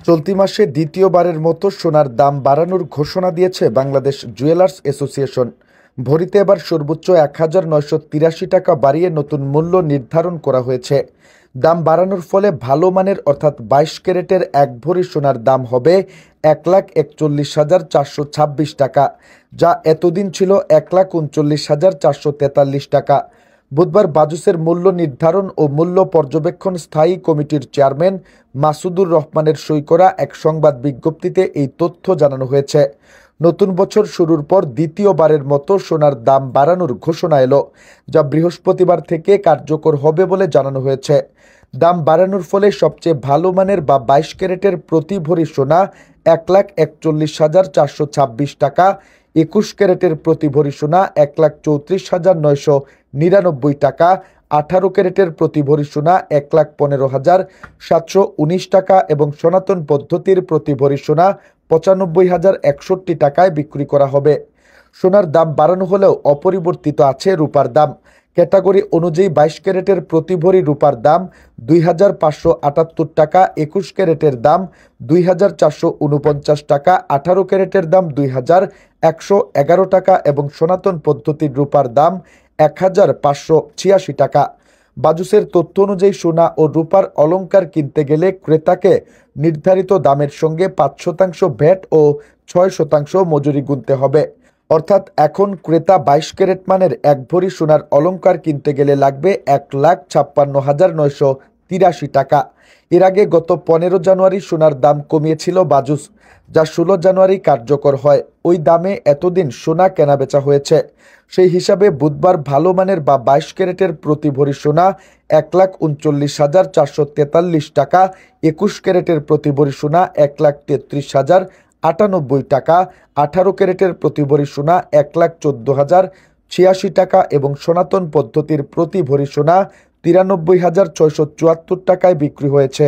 চলতি মাসে দ্বিতীয়বারের মতো সোনার দাম বাড়ানোর ঘোষণা দিয়েছে বাংলাদেশ জুয়েলার্স অ্যাসোসিয়েশন। ভরিতে এবার সর্বোচ্চ ১,৯৮৩ টাকা বাড়িয়ে নতুন মূল্য নির্ধারণ করা হয়েছে। দাম বাড়ানোর ফলে ভালো মানের অর্থাৎ ২২ ক্যারেটের ১ ভরি সোনার দাম হবে ১,৪১,৪২৬ টাকা, যা এতদিন ছিল ১,৩৯,৪৪৩ টাকা। বুধবার বাজুসের মূল্য নির্ধারণ ও মূল্য পর্যবেক্ষণ স্থায়ী কমিটির চেয়ারম্যান মাসুদুর রহমানের সই করা এক সংবাদ বিজ্ঞপ্তিতে এই তথ্য জানানো হয়েছে। নতুন বছর শুরুর পর দ্বিতীয়বারের মতো সোনার দাম বাড়ানোর ঘোষণা এলো, যা বৃহস্পতিবার থেকে কার্যকর হবে বলে জানানো হয়েছে। দাম বাড়ানোর ফলে সবচেয়ে ভালো মানের বা ২২ ক্যারেটের প্রতি ভরি সোনা ১,৪১,৪২৬ টাকা, ২১ ক্যারেটের প্রতি ভরি সোনা ১,৩৪,৯৯৯ টাকা, ১৮ ক্যারেটের প্রতি ভরি সোনা ১,১৫,৭১৯ টাকা এবং সনাতন পদ্ধতির প্রতি ভরি সোনা ৯৫,০৬১ টাকায় বিক্রি করা হবে। সোনার দাম বাড়ানো হলেও অপরিবর্তিত আছে রূপার দাম। ক্যাটাগরি অনুযায়ী ২২ ক্যারেটের প্রতি ভরি রূপার দাম ২,৫৭৮ টাকা, ২১ ক্যারেটের দাম ২,৪৪৯ টাকা, ১৮ ক্যারেটের দাম ২,১১১ টাকা এবং সনাতন পদ্ধতির রূপার দাম ১,৫৮৬ টাকা। বাজুসের তথ্য অনুযায়ী সোনা ও রূপার অলংকার কিনতে গেলে ক্রেতাকে নির্ধারিত দামের সঙ্গে ৫% ভ্যাট ও ৬% মজুরি গুনতে হবে। অর্থাৎ এখন ক্রেতা ২২ ক্যারেট মানের ১ ভরি সোনার অলংকার কিনতে গেলে লাগবে ১,৫৬,৯৮৩ টাকা। এর আগে গত ১৫ জানুয়ারি সোনার দাম কমিয়েছিল বাজুস, যা ১৬ জানুয়ারি কার্যকর হয়। ওই দামে এতদিন সোনা কেনাবেচা হয়েছে। সেই হিসাবে বুধবার ভালো মানের বা ২২ ক্যারেটের প্রতি ভরি সোনা ১,৩৯,৪৪৩ টাকা, ২১ ক্যারেটের প্রতি ভরি সোনা ১,৩৩,০৯৮ টাকা, ১৮ ক্যারেটের প্রতি ভরি সোনা ১,১৪,০৮৬ টাকা এবং সনাতন পদ্ধতির প্রতি ভরি সোনা ৯৩,৬৭৪ টাকায় বিক্রি হয়েছে।